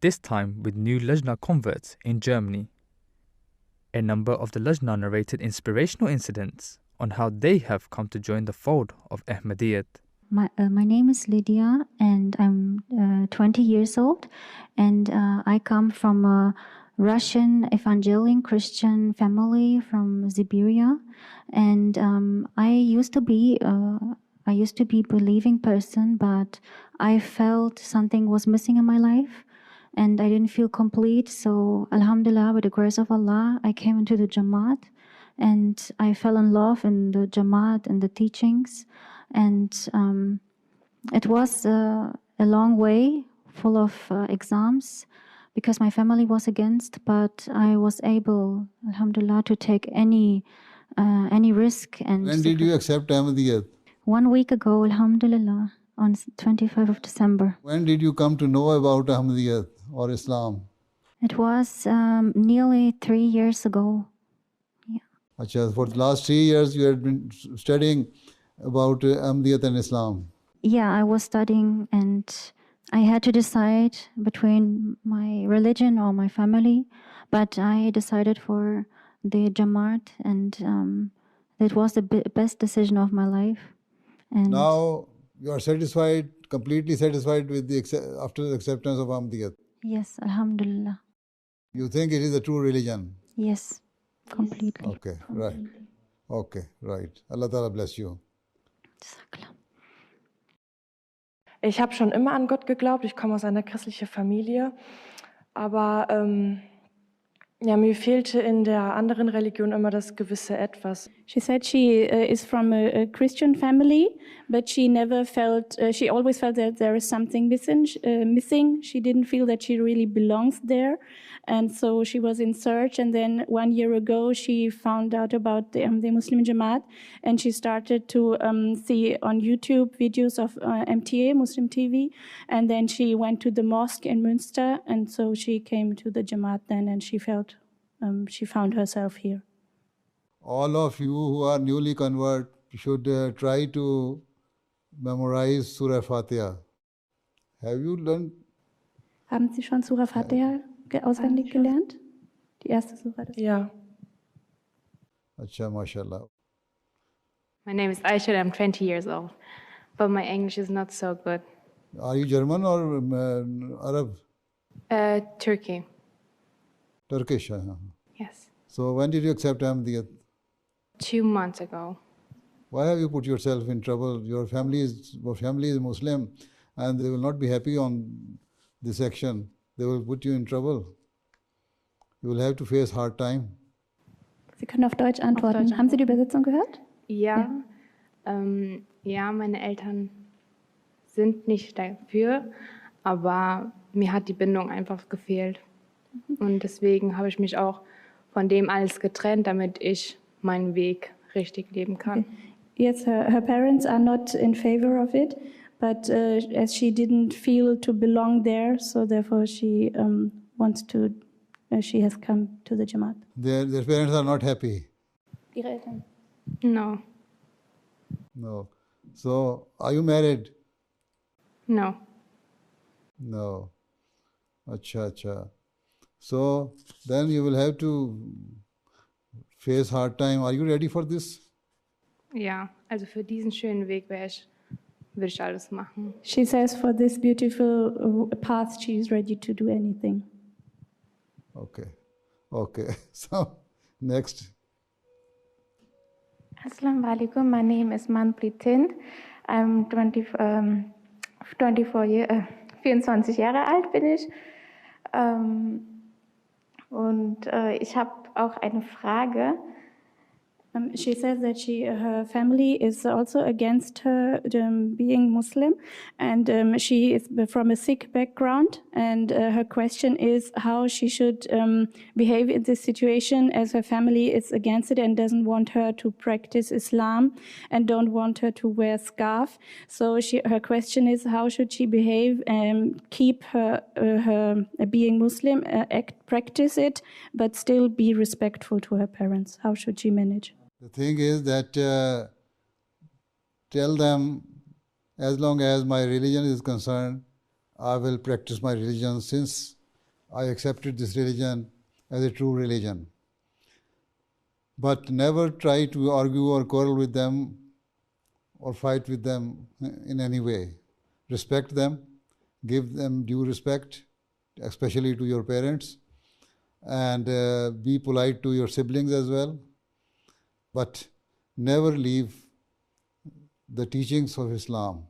this time with new Lajna converts in Germany. A number of the Lajna narrated inspirational incidents on how they have come to join the fold of Ahmadiyyat. My name is Lydia, and I'm 20 years old, and I come from a Russian evangelical Christian family from Siberia, and I used to be believing person, but I felt something was missing in my life, and I didn't feel complete. So, Alhamdulillah, with the grace of Allah, I came into the Jamaat, and I fell in love in the Jamaat and the teachings. And it was a long way, full of exams, because my family was against, but I was able, alhamdulillah, to take any risk. And when did you accept Ahmadiyyat? 1 week ago, alhamdulillah, on 25th of December. When did you come to know about Ahmadiyyat or Islam? It was nearly 3 years ago. Yeah. Achha, for the last 3 years you had been studying about Ahmadiyyat and Islam. Yeah, I was studying, and I had to decide between my religion or my family, but I decided for the Jamaat, and it was the best decision of my life. And now you are satisfied, completely satisfied with after the acceptance of Ahmadiyyat? Yes, alhamdulillah. You think it is a true religion? Yes, completely. Okay, right. Okay, right. Allah Ta'ala bless you. Ich habe schon immer an Gott geglaubt. Ich komme aus einer christlichen Familie. Aber ja, mir fehlte in der anderen Religion immer das gewisse Etwas. She said she is from a Christian family, but she never felt, she always felt that there is something missing. She didn't feel that she really belongs there. And so she was in search. And then 1 year ago, she found out about the Muslim Jamaat. And she started to see on YouTube videos of MTA, Muslim TV. And then she went to the mosque in Münster. And so she came to the Jamaat then, and she felt she found herself here. All of you who are newly convert should try to memorize Surah Fatiha. Have you learned? Haben Sie schon Surah Fatiha auswendig gelernt? Die erste Surah? Ja. Acha, mashallah. My name is Aisha, I'm 20 years old, but my English is not so good. Are you German or Arab? Turkey. Turkish. Yes. So when did you accept Ahmadiyyat? 2 months ago. Why have you put yourself in trouble? Your family is Muslim, and they will not be happy on this action. They will put you in trouble. You will have to face hard time. Sie können auf Deutsch antworten. Haben Sie die Übersetzung gehört? Ja. Ja, meine Eltern sind nicht dafür, aber mir hat die Bindung einfach gefehlt. Und deswegen habe ich mich auch von dem alles getrennt, damit ich meinen Weg richtig leben kann. Okay. Yes, her parents are not in favor of it, but as she didn't feel to belong there, so therefore she wants to. She has come to the Jamaat. Their parents are not happy. Ihre Eltern? No. No. So, are you married? No. No. Acha. So, then you will have to face hard time. Are you ready for this? Ja, also für diesen schönen Weg würde ich alles machen. She says for this beautiful path she is ready to do anything. Okay. So, next. Assalamu alaikum. My name is Manpreet Thind. I'm 24 Jahre alt bin ich. Und ich habe auch eine Frage. She says that her family is also against her being Muslim, and she is from a Sikh background, and her question is how she should behave in this situation, as her family is against it and doesn't want her to practice Islam and don't want her to wear scarf. So her question is how should she behave and keep her being Muslim, practice it, but still be respectful to her parents. How should she manage? The thing is that tell them, as long as my religion is concerned, I will practice my religion since I accepted this religion as a true religion. But never try to argue or quarrel with them or fight with them in any way. Respect them, give them due respect, especially to your parents, and be polite to your siblings as well. But never leave the teachings of Islam.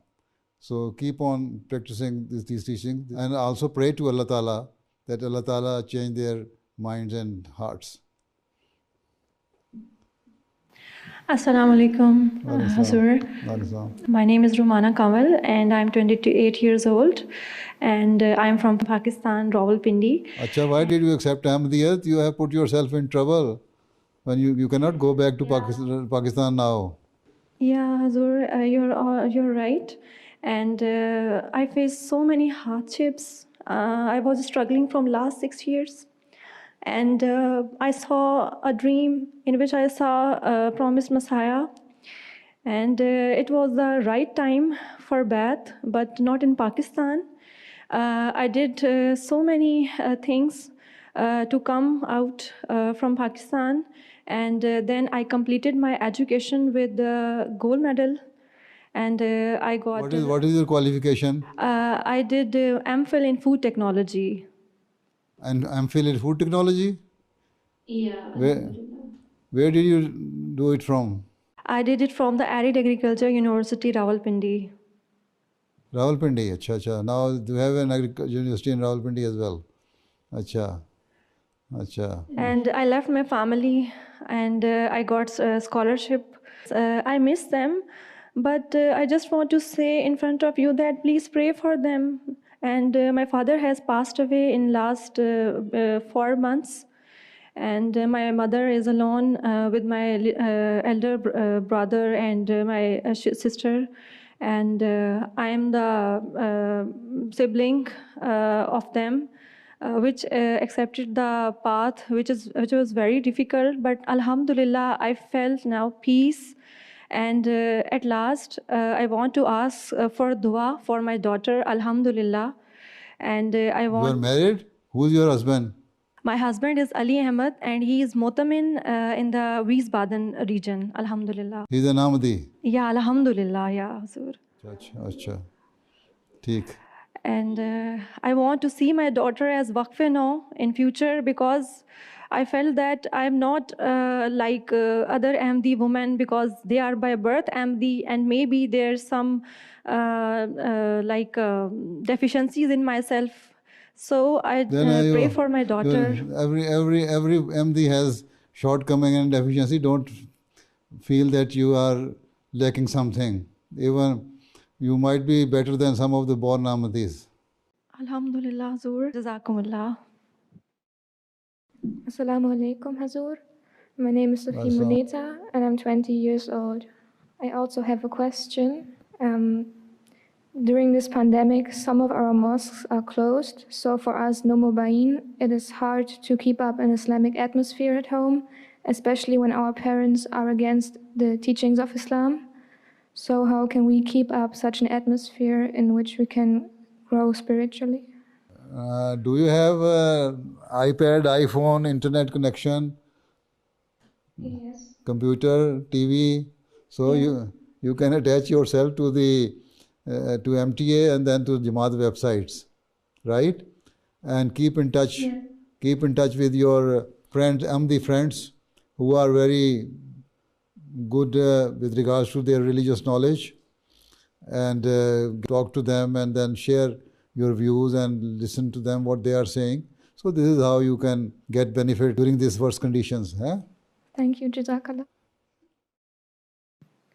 So keep on practicing these teachings, and also pray to Allah Ta'ala that Allah Ta'ala change their minds and hearts. Assalamu alaikum, Hazur. My name is Rumana Kamal and I'm 28 years old and I'm from Pakistan, Rawalpindi. Acha, why did you accept Ahmediyat? You have put yourself in trouble when you cannot go back to Pakistan now. Yeah, Hazur, you're right. And I faced so many hardships. I was struggling from last 6 years. And I saw a dream in which I saw a promised Messiah. And it was the right time for Bai'at, but not in Pakistan. I did so many things to come out from Pakistan. And then I completed my education with the gold medal. And I got... What is your qualification? I did MPhil in food technology. And MPhil in food technology? Yeah. Where did you do it from? I did it from the Arid Agriculture University, Rawalpindi. Rawalpindi, acha. Now you have an agriculture university in Rawalpindi as well. Acha. And I left my family and I got a scholarship. I miss them, but I just want to say in front of you that please pray for them. And my father has passed away in last 4 months. And my mother is alone with my elder brother and my sister. And I am the sibling of them, which accepted the path, which was very difficult. But Alhamdulillah, I felt now peace. And at last, I want to ask for dua for my daughter, Alhamdulillah. And I want... You are married? Who's your husband? My husband is Ali Ahmed, and he is Motamin in the Wiesbaden region, Alhamdulillah. He's an Ahmadi? Yeah, Alhamdulillah, yeah, Hazur. Acha. Theek. And I want to see my daughter as Waqf now in future because I felt that I'm not like other Ahmadi women because they are by birth Ahmadi and maybe there's some deficiencies in myself. So I pray for my daughter. Every Ahmadi has shortcoming and deficiency. Don't feel that you are lacking something. Even you might be better than some of the born Ahmadis. Alhamdulillah, Hazur. Jazakumullah. Assalamu alaikum, Hazur. My name is Sophie Muneta and I'm 20 years old. I also have a question. During this pandemic, some of our mosques are closed. So for us, Nomobain, it is hard to keep up an Islamic atmosphere at home, especially when our parents are against the teachings of Islam. So how can we keep up such an atmosphere in which we can grow spiritually? Do you have iPad, iPhone, internet connection? Yes. Computer, TV? So you can attach yourself to the to MTA and then to Jamaat websites, right? And keep in touch. Yeah. Keep in touch with your friends, Ahmadi friends, who are very good with regards to their religious knowledge, and talk to them and then share your views and listen to them what they are saying. So this is how you can get benefit during these worst conditions. Thank you, Jazakallah.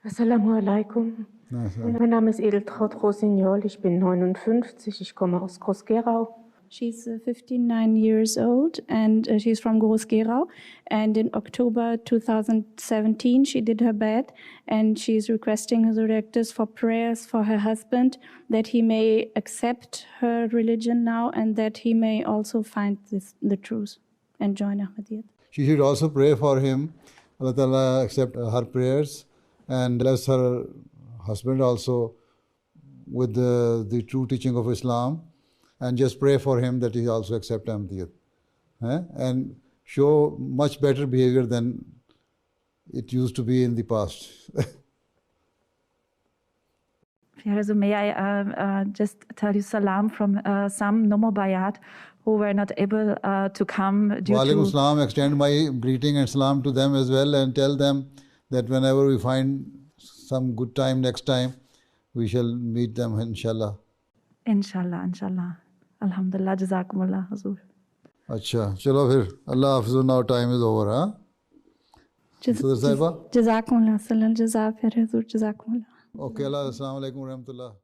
Assalamu alaikum. Mein Name ist Edeltraut Rosignol, ich bin 59, ich komme aus Groß-Gerau. She's 59 years old and she's from Groß-Gerau. And in October 2017, she did her Bai'at and she's requesting her directors for prayers for her husband that he may accept her religion now and that he may also find the truth and join Ahmadiyyat. She should also pray for him. Allah Ta'ala accept her prayers and bless her husband also with the true teaching of Islam. and just pray for him that he also accept Ahmadiyyat. And show much better behavior than it used to be in the past. So may I just tell you salam from some Nomo Bayat who were not able to come due Wa alaikum to... salam. Extend my greeting and salam to them as well, and tell them that whenever we find some good time next time, we shall meet them, inshallah. Inshallah, inshallah. Alhamdulillah, jazakumullah, Hazur. Acha, chalo phir. Allah Hafiz, now time is over, huh? Jazakumullah, salal, jazak, Hazur, jazakumullah. Okay, Allah, assalamu alaikum wa rahmatullah.